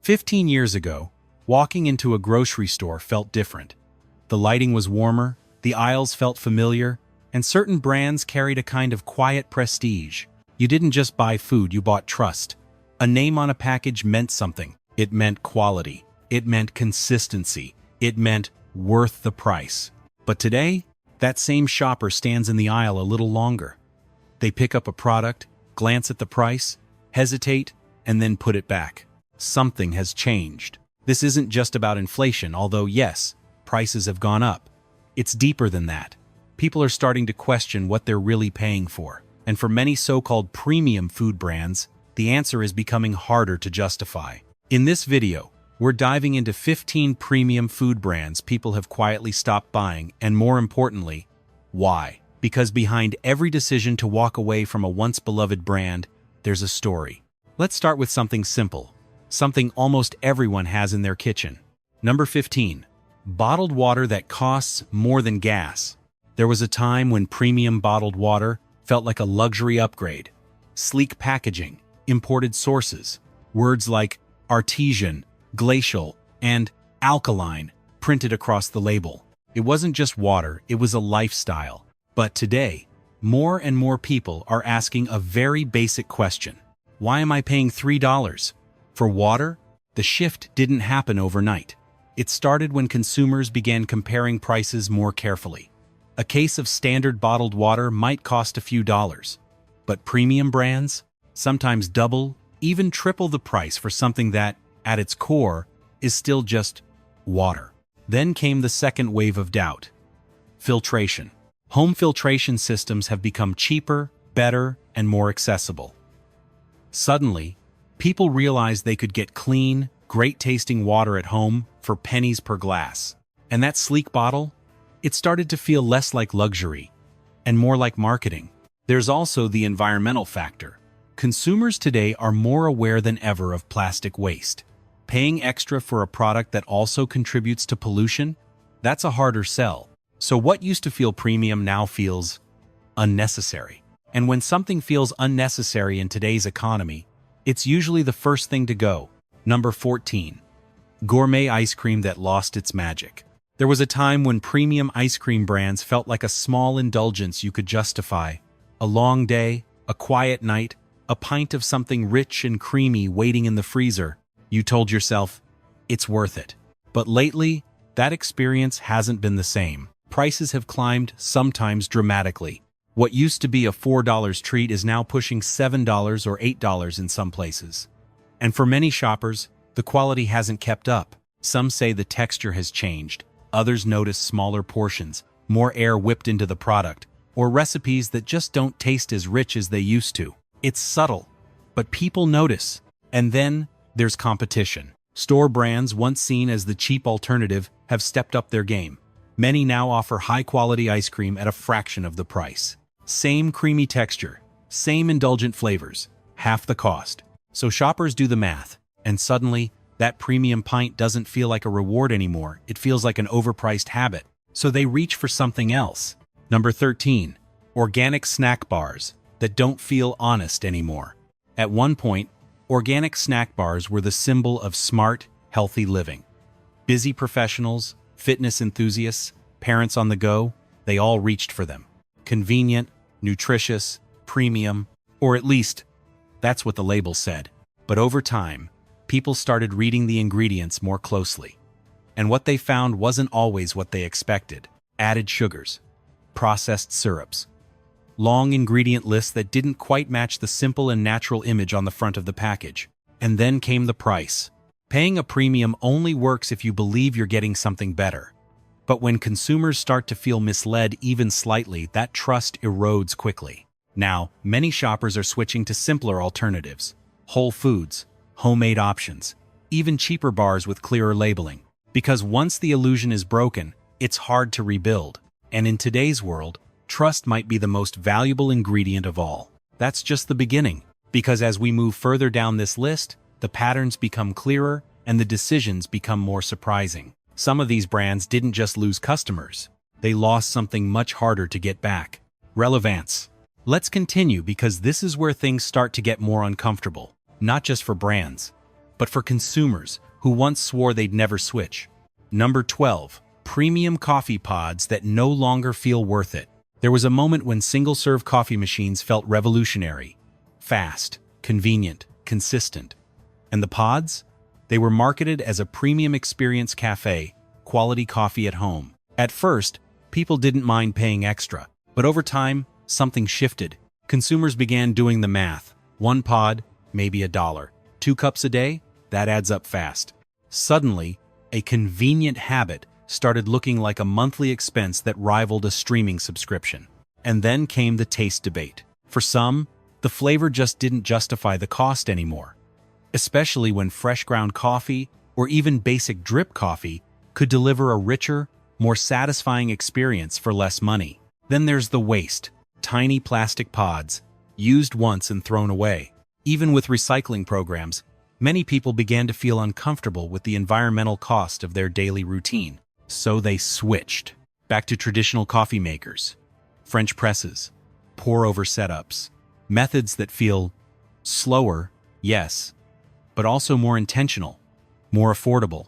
15 years ago, walking into a grocery store felt different. The lighting was warmer, the aisles felt familiar, and certain brands carried a kind of quiet prestige. You didn't just buy food, you bought trust. A name on a package meant something. It meant quality. It meant consistency. It meant worth the price. But today, that same shopper stands in the aisle a little longer. They pick up a product, glance at the price, hesitate, and then put it back. Something has changed. This isn't just about inflation, although yes, prices have gone up. It's deeper than that. People are starting to question what they're really paying for. And for many so-called premium food brands, the answer is becoming harder to justify. In this video, we're diving into 15 premium food brands people have quietly stopped buying, and more importantly, why? Because behind every decision to walk away from a once-beloved brand, there's a story. Let's start with something simple, something almost everyone has in their kitchen. Number 15. Bottled water that costs more than gas. There was a time when premium bottled water felt like a luxury upgrade. Sleek packaging, imported sources, words like artesian, glacial, and alkaline printed across the label. It wasn't just water, it was a lifestyle. But today, more and more people are asking a very basic question. Why am I paying $3 for water? The shift didn't happen overnight. It started when consumers began comparing prices more carefully. A case of standard bottled water might cost a few dollars, but premium brands sometimes double, even triple the price for something that, at its core, is still just water. Then came the second wave of doubt. Filtration. Home filtration systems have become cheaper, better, and more accessible. Suddenly, people realized they could get clean, great-tasting water at home for pennies per glass. And that sleek bottle? It started to feel less like luxury and more like marketing. There's also the environmental factor. Consumers today are more aware than ever of plastic waste. Paying extra for a product that also contributes to pollution? That's a harder sell. So what used to feel premium now feels unnecessary. And when something feels unnecessary in today's economy, it's usually the first thing to go. Number 14. Gourmet ice cream that lost its magic. There was a time when premium ice cream brands felt like a small indulgence you could justify. A long day, a quiet night, a pint of something rich and creamy waiting in the freezer. You told yourself, it's worth it. But lately, that experience hasn't been the same. Prices have climbed, sometimes dramatically. What used to be a $4 treat is now pushing $7 or $8 in some places. And for many shoppers, the quality hasn't kept up. Some say the texture has changed. Others notice smaller portions, more air whipped into the product, or recipes that just don't taste as rich as they used to. It's subtle, but people notice. And then there's competition. Store brands, once seen as the cheap alternative, have stepped up their game. Many now offer high-quality ice cream at a fraction of the price. Same creamy texture, same indulgent flavors, half the cost. So shoppers do the math, and suddenly, that premium pint doesn't feel like a reward anymore, it feels like an overpriced habit. So they reach for something else. Number 13. Organic snack bars that don't feel honest anymore. At one point, organic snack bars were the symbol of smart, healthy living. Busy professionals, fitness enthusiasts, parents on the go, they all reached for them. Convenient, nutritious, premium, or at least, that's what the label said. But over time, people started reading the ingredients more closely. And what they found wasn't always what they expected. Added sugars, processed syrups, long ingredient lists that didn't quite match the simple and natural image on the front of the package. And then came the price. Paying a premium only works if you believe you're getting something better. But when consumers start to feel misled even slightly, that trust erodes quickly. Now, many shoppers are switching to simpler alternatives. Whole foods, homemade options, even cheaper bars with clearer labeling. Because once the illusion is broken, it's hard to rebuild. And in today's world, trust might be the most valuable ingredient of all. That's just the beginning. Because as we move further down this list, the patterns become clearer and the decisions become more surprising. Some of these brands didn't just lose customers. They lost something much harder to get back. Relevance. Let's continue because this is where things start to get more uncomfortable. Not just for brands, but for consumers who once swore they'd never switch. Number 12. Premium coffee pods that no longer feel worth it. There was a moment when single-serve coffee machines felt revolutionary. Fast, convenient, consistent. And the pods? They were marketed as a premium experience cafe, quality coffee at home. At first, people didn't mind paying extra, but over time, something shifted. Consumers began doing the math. One pod, maybe $1. 2 cups a day? That adds up fast. Suddenly, a convenient habit started looking like a monthly expense that rivaled a streaming subscription. And then came the taste debate. For some, the flavor just didn't justify the cost anymore, especially when fresh ground coffee or even basic drip coffee could deliver a richer, more satisfying experience for less money. Then there's the waste. Tiny plastic pods, used once and thrown away. Even with recycling programs, many people began to feel uncomfortable with the environmental cost of their daily routine. So they switched back to traditional coffee makers, French presses, pour-over setups, methods that feel slower, yes, but also more intentional, more affordable,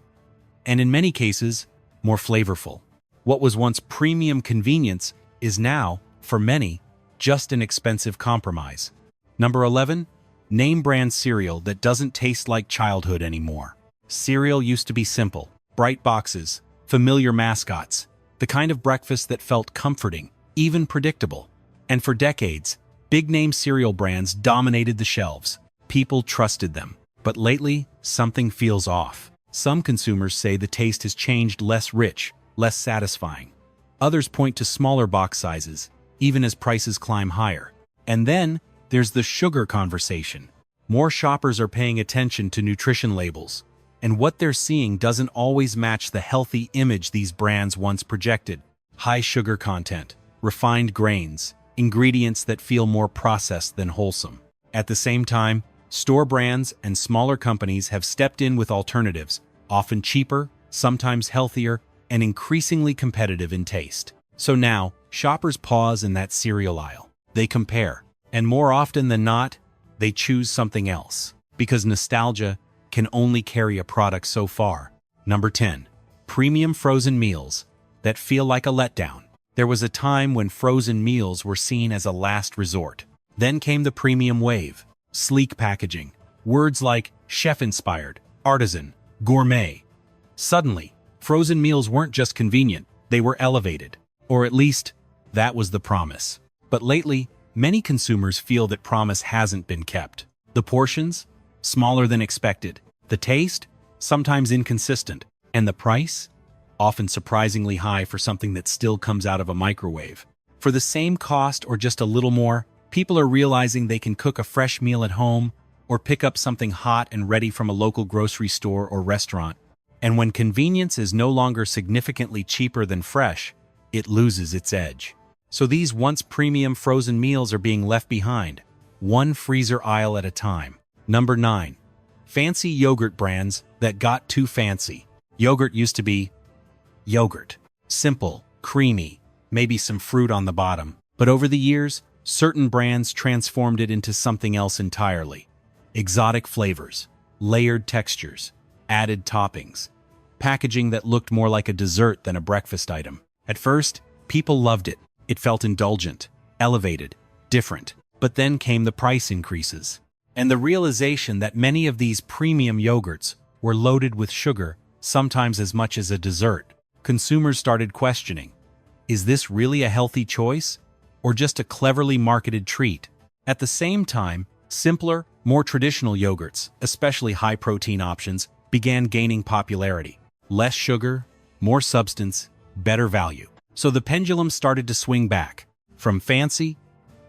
and in many cases, more flavorful. What was once premium convenience is now, for many, just an expensive compromise. Number 11. Name brand cereal that doesn't taste like childhood anymore. Cereal used to be simple, bright boxes, familiar mascots, the kind of breakfast that felt comforting, even predictable. And for decades, big-name cereal brands dominated the shelves. People trusted them. But lately, something feels off. Some consumers say the taste has changed, less rich, less satisfying. Others point to smaller box sizes, even as prices climb higher. And then, there's the sugar conversation. More shoppers are paying attention to nutrition labels, and what they're seeing doesn't always match the healthy image these brands once projected. High sugar content, refined grains, ingredients that feel more processed than wholesome. At the same time, store brands and smaller companies have stepped in with alternatives, often cheaper, sometimes healthier, and increasingly competitive in taste. So now, shoppers pause in that cereal aisle. They compare, and more often than not, they choose something else, because nostalgia can only carry a product so far. Number 10. Premium frozen meals that feel like a letdown. There was a time when frozen meals were seen as a last resort. Then came the premium wave. Sleek packaging, words like chef-inspired, artisan, gourmet. Suddenly, frozen meals weren't just convenient, they were elevated. Or at least, that was the promise. But lately, many consumers feel that promise hasn't been kept. The portions? Smaller than expected. The taste? Sometimes inconsistent. And the price? Often surprisingly high for something that still comes out of a microwave. For the same cost or just a little more, people are realizing they can cook a fresh meal at home or pick up something hot and ready from a local grocery store or restaurant. And when convenience is no longer significantly cheaper than fresh, it loses its edge. So these once premium frozen meals are being left behind, one freezer aisle at a time. Number 9. Fancy yogurt brands that got too fancy. Yogurt used to be yogurt. Simple, creamy, maybe some fruit on the bottom. But over the years, certain brands transformed it into something else entirely. Exotic flavors, layered textures, added toppings, packaging that looked more like a dessert than a breakfast item. At first, people loved it. It felt indulgent, elevated, different. But then came the price increases, and the realization that many of these premium yogurts were loaded with sugar, sometimes as much as a dessert. Consumers started questioning, is this really a healthy choice, or just a cleverly marketed treat? At the same time, simpler, more traditional yogurts, especially high-protein options, began gaining popularity. Less sugar, more substance, better value. So the pendulum started to swing back, from fancy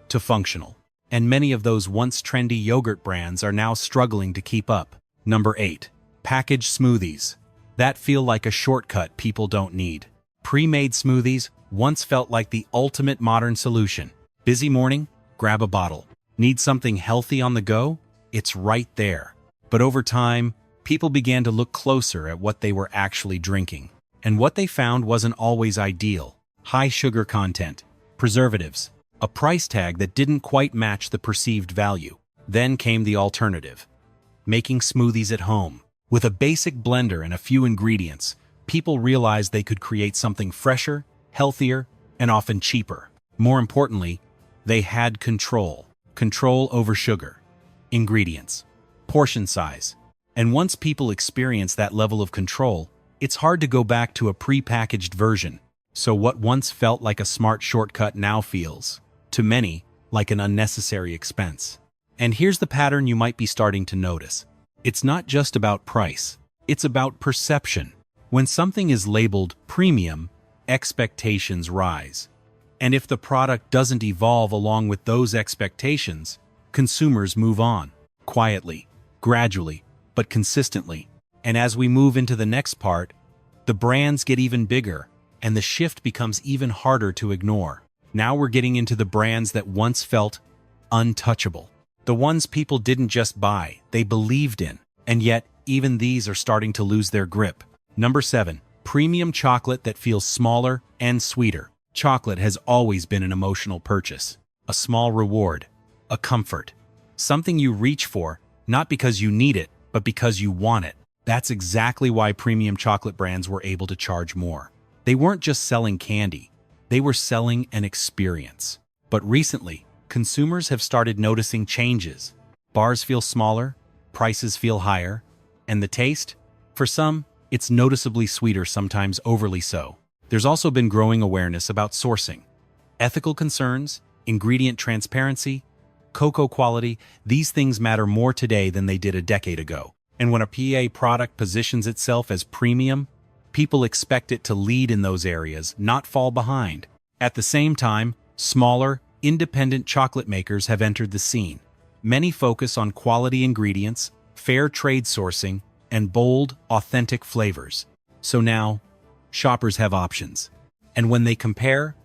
to functional. And many of those once trendy yogurt brands are now struggling to keep up. Number 8. Packaged smoothies that feel like a shortcut people don't need. Pre-made smoothies once felt like the ultimate modern solution. Busy morning? Grab a bottle. Need something healthy on the go? It's right there. But over time, people began to look closer at what they were actually drinking. And what they found wasn't always ideal. High sugar content, preservatives, a price tag that didn't quite match the perceived value. Then came the alternative. making smoothies at home. With a basic blender and a few ingredients, people realized they could create something fresher, healthier, and often cheaper. More importantly, they had control. Control over sugar, ingredients, portion size. And once people experience that level of control, it's hard to go back to a pre-packaged version. So what once felt like a smart shortcut now feels, to many, like an unnecessary expense. And here's the pattern you might be starting to notice. It's not just about price, it's about perception. When something is labeled premium, expectations rise. And if the product doesn't evolve along with those expectations, consumers move on, quietly, gradually, but consistently. And as we move into the next part, the brands get even bigger, and the shift becomes even harder to ignore. Now we're getting into the brands that once felt untouchable. The ones people didn't just buy, they believed in. And yet, even these are starting to lose their grip. Number 7. Premium chocolate that feels smaller and sweeter. Chocolate has always been an emotional purchase. A small reward. A comfort. Something you reach for, not because you need it, but because you want it. That's exactly why premium chocolate brands were able to charge more. They weren't just selling candy. They were selling an experience. But recently, consumers have started noticing changes. Bars feel smaller, prices feel higher, and the taste? For some, it's noticeably sweeter, sometimes overly so. There's also been growing awareness about sourcing. Ethical concerns, ingredient transparency, cocoa quality, these things matter more today than they did a decade ago. And when a PA product positions itself as premium, people expect it to lead in those areas, not fall behind. At the same time, smaller, independent chocolate makers have entered the scene. Many focus on quality ingredients, fair trade sourcing, and bold, authentic flavors. So now, shoppers have options. And when they compare,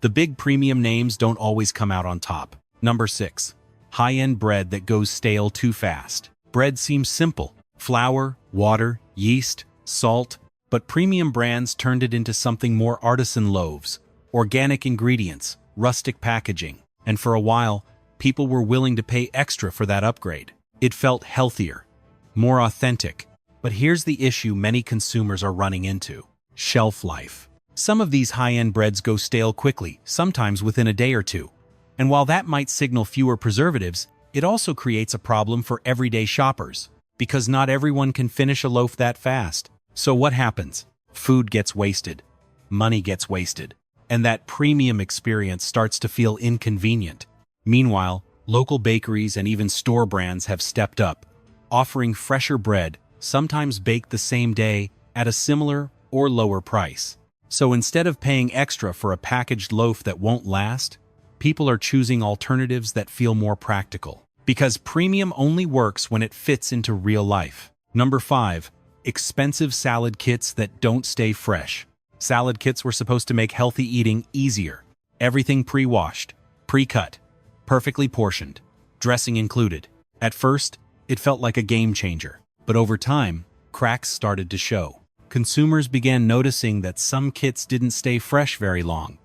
the big premium names don't always come out on top. Number 6. High-end bread that goes stale too fast. Bread seems simple. Flour, water, yeast, salt. But premium brands turned it into something more: artisan loaves, organic ingredients, rustic packaging. And for a while, people were willing to pay extra for that upgrade. It felt healthier, more authentic. But here's the issue many consumers are running into: shelf life. Some of these high-end breads go stale quickly, sometimes within a day or two. And while that might signal fewer preservatives, it also creates a problem for everyday shoppers, because not everyone can finish a loaf that fast. So what happens? Food gets wasted, money gets wasted, and that premium experience starts to feel inconvenient. Meanwhile, local bakeries and even store brands have stepped up, offering fresher bread, sometimes baked the same day, at a similar or lower price. So instead of paying extra for a packaged loaf that won't last, people are choosing alternatives that feel more practical. Because premium only works when it fits into real life. Number 5. Expensive salad kits that don't stay fresh. Salad kits were supposed to make healthy eating easier. Everything pre-washed, pre-cut, perfectly portioned, dressing included. At first, it felt like a game changer. But over time, cracks started to show. Consumers began noticing that some kits didn't stay fresh very long.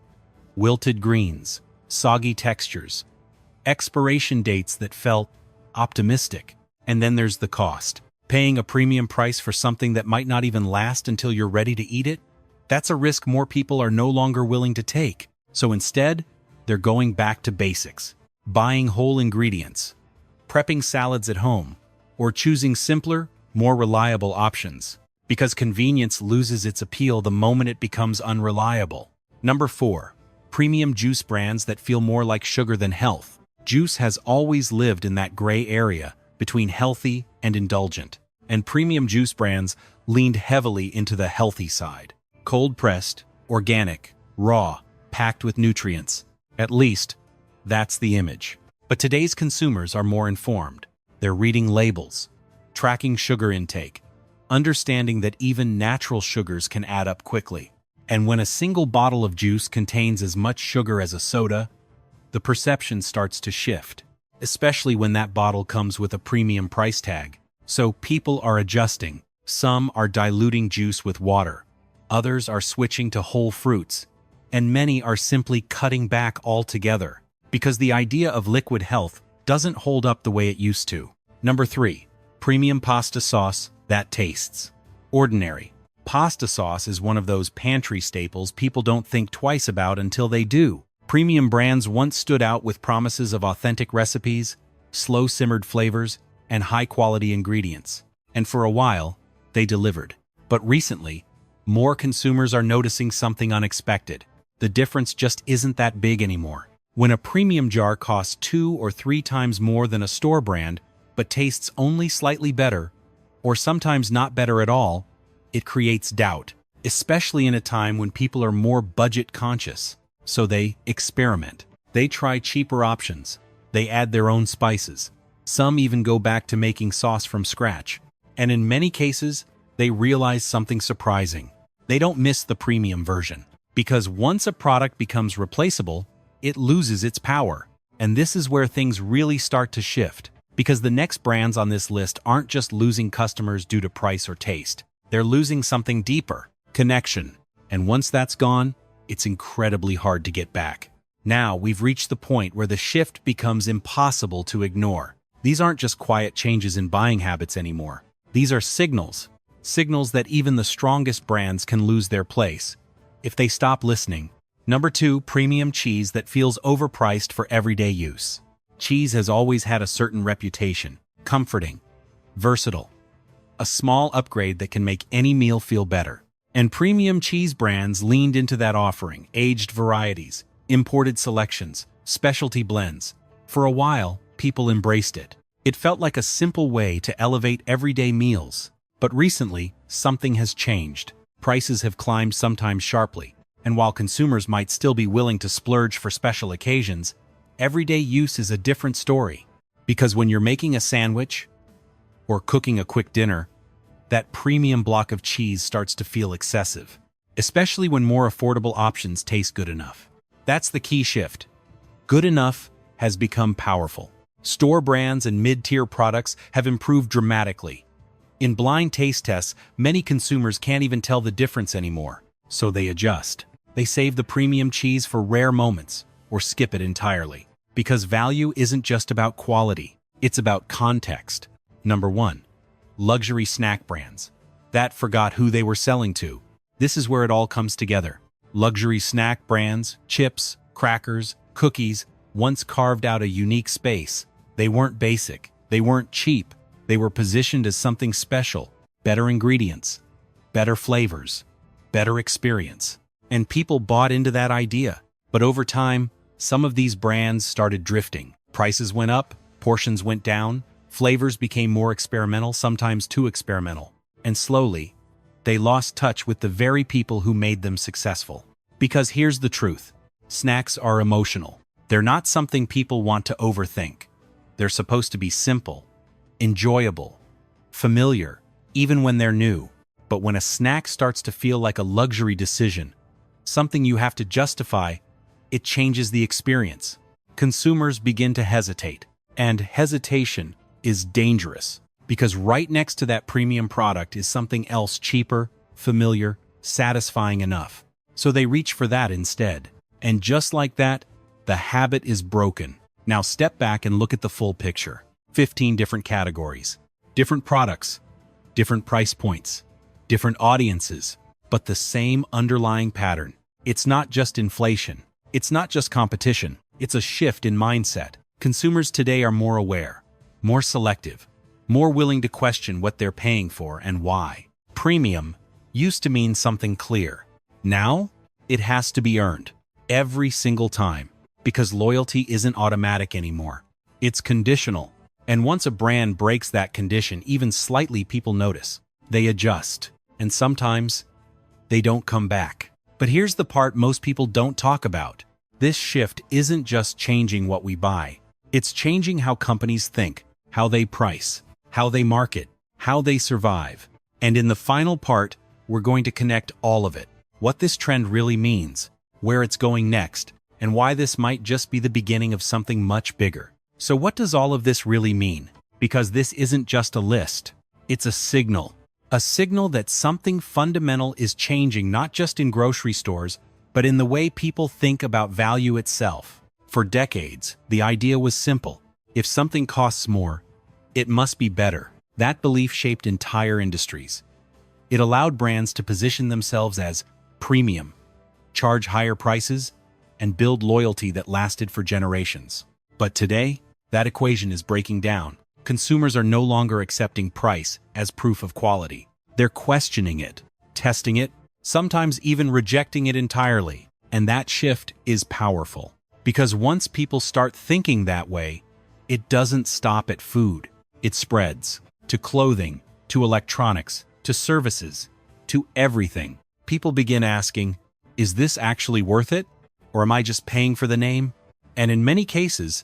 Wilted greens, soggy textures, expiration dates that felt optimistic. And then there's the cost. Paying a premium price for something that might not even last until you're ready to eat it? That's a risk more people are no longer willing to take. So instead, they're going back to basics. Buying whole ingredients, prepping salads at home, or choosing simpler, more reliable options. Because convenience loses its appeal the moment it becomes unreliable. Number 4. Premium juice brands that feel more like sugar than health. Juice has always lived in that gray area between healthy and indulgent. And premium juice brands leaned heavily into the healthy side. Cold-pressed, organic, raw, packed with nutrients. At least, that's the image. But today's consumers are more informed. They're reading labels, tracking sugar intake, understanding that even natural sugars can add up quickly. And when a single bottle of juice contains as much sugar as a soda, the perception starts to shift, especially when that bottle comes with a premium price tag. So people are adjusting. Some are diluting juice with water, others are switching to whole fruits, and many are simply cutting back altogether, because the idea of liquid health doesn't hold up the way it used to. Number 3. Premium pasta sauce that tastes ordinary. Pasta sauce is one of those pantry staples people don't think twice about until they do. Premium brands once stood out with promises of authentic recipes, slow-simmered flavors, and high-quality ingredients. And for a while, they delivered. But recently, more consumers are noticing something unexpected. The difference just isn't that big anymore. When a premium jar costs 2 or 3 times more than a store brand, but tastes only slightly better, or sometimes not better at all, it creates doubt, especially in a time when people are more budget conscious. So they experiment. They try cheaper options. They add their own spices. Some even go back to making sauce from scratch. And in many cases, they realize something surprising. They don't miss the premium version. Because once a product becomes replaceable, it loses its power. And this is where things really start to shift. Because the next brands on this list aren't just losing customers due to price or taste. They're losing something deeper, connection. And once that's gone, it's incredibly hard to get back. Now we've reached the point where the shift becomes impossible to ignore. These aren't just quiet changes in buying habits anymore. These are signals. Signals that even the strongest brands can lose their place if they stop listening. Number 2, premium cheese that feels overpriced for everyday use. Cheese has always had a certain reputation: comforting, versatile, a small upgrade that can make any meal feel better. And premium cheese brands leaned into that offering: aged varieties, imported selections, specialty blends. For a while, people embraced it. It felt like a simple way to elevate everyday meals. But recently, something has changed. Prices have climbed, sometimes sharply. And while consumers might still be willing to splurge for special occasions, everyday use is a different story. Because when you're making a sandwich or cooking a quick dinner, that premium block of cheese starts to feel excessive, especially when more affordable options taste good enough. That's the key shift. Good enough has become powerful. Store brands and mid-tier products have improved dramatically. In blind taste tests, many consumers can't even tell the difference anymore, so they adjust. They save the premium cheese for rare moments, or skip it entirely. Because value isn't just about quality, it's about context. Number 1. Luxury snack brands that forgot who they were selling to. This is where it all comes together. Luxury snack brands, chips, crackers, cookies, once carved out a unique space. They weren't basic, they weren't cheap, they were positioned as something special: better ingredients, better flavors, better experience. And people bought into that idea. But over time, some of these brands started drifting. Prices went up, portions went down, flavors became more experimental, sometimes too experimental. And slowly, they lost touch with the very people who made them successful. Because here's the truth: snacks are emotional. They're not something people want to overthink. They're supposed to be simple, enjoyable, familiar, even when they're new. But when a snack starts to feel like a luxury decision, something you have to justify, it changes the experience. Consumers begin to hesitate. And hesitation is dangerous, because right next to that premium product is something else cheaper, familiar, satisfying enough. So they reach for that instead. And just like that, the habit is broken. Now step back and look at the full picture. 15 different categories, different products, different price points, different audiences, but the same underlying pattern. It's not just inflation. It's not just competition. It's a shift in mindset. Consumers today are more aware, more selective, more willing to question what they're paying for and why. Premium used to mean something clear. Now, it has to be earned every single time, because loyalty isn't automatic anymore. It's conditional. And once a brand breaks that condition even slightly, people notice. They adjust. And sometimes, they don't come back. But here's the part most people don't talk about. This shift isn't just changing what we buy. It's changing how companies think, how they price, how they market, how they survive. And in the final part, we're going to connect all of it. What this trend really means, where it's going next, and why this might just be the beginning of something much bigger. So what does all of this really mean? Because this isn't just a list. It's a signal. A signal that something fundamental is changing, not just in grocery stores, but in the way people think about value itself. For decades, the idea was simple. If something costs more, it must be better. That belief shaped entire industries. It allowed brands to position themselves as premium, charge higher prices, and build loyalty that lasted for generations. But today, that equation is breaking down. Consumers are no longer accepting price as proof of quality. They're questioning it, testing it, sometimes even rejecting it entirely. And that shift is powerful. Because once people start thinking that way, it doesn't stop at food. It spreads to clothing, to electronics, to services, to everything. People begin asking, is this actually worth it? Or am I just paying for the name? And in many cases,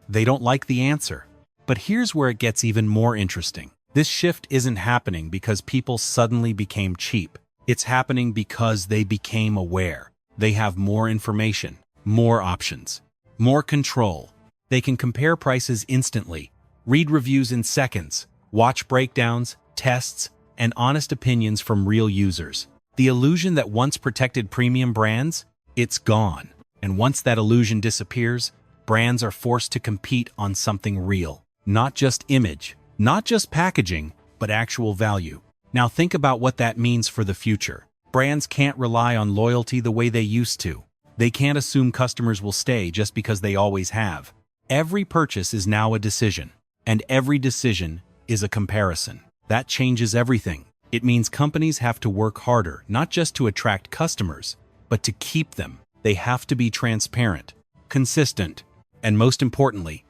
they don't like the answer. But here's where it gets even more interesting. This shift isn't happening because people suddenly became cheap. It's happening because they became aware. They have more information, more options, more control. They can compare prices instantly, read reviews in seconds, watch breakdowns, tests, and honest opinions from real users. The illusion that once protected premium brands, it's gone. And once that illusion disappears, brands are forced to compete on something real. Not just image, not just packaging, but actual value. Now think about what that means for the future. Brands can't rely on loyalty the way they used to. They can't assume customers will stay just because they always have. Every purchase is now a decision, and every decision is a comparison. That changes everything. It means companies have to work harder, not just to attract customers, but to keep them. They have to be transparent, consistent, and most importantly,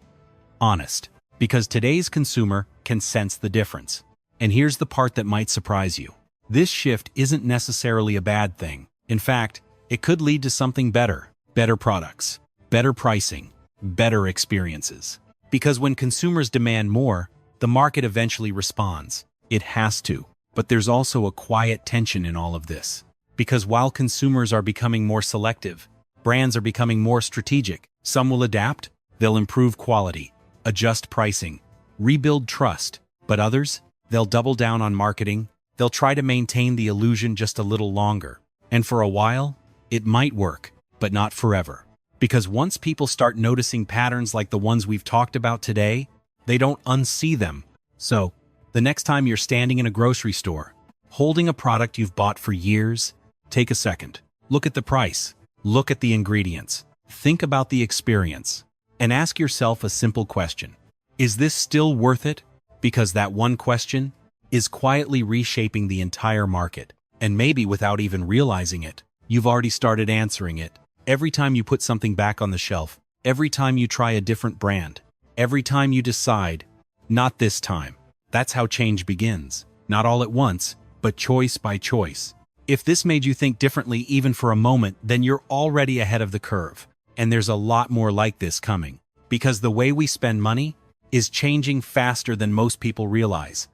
honest. Because today's consumer can sense the difference. And here's the part that might surprise you. This shift isn't necessarily a bad thing. In fact, it could lead to something better. Better products, better pricing, better experiences. Because when consumers demand more, the market eventually responds. It has to. But there's also a quiet tension in all of this. Because while consumers are becoming more selective, brands are becoming more strategic. Some will adapt, they'll improve quality, adjust pricing, rebuild trust. But others, they'll double down on marketing, they'll try to maintain the illusion just a little longer. And for a while, it might work, but not forever. Because once people start noticing patterns like the ones we've talked about today, they don't unsee them. So, the next time you're standing in a grocery store, holding a product you've bought for years, take a second. Look at the price. Look at the ingredients. Think about the experience. And ask yourself a simple question. Is this still worth it? Because that one question is quietly reshaping the entire market. And maybe without even realizing it, you've already started answering it. Every time you put something back on the shelf, every time you try a different brand, every time you decide, not this time. That's how change begins. Not all at once, but choice by choice. If this made you think differently even for a moment, then you're already ahead of the curve. And there's a lot more like this coming. Because the way we spend money is changing faster than most people realize.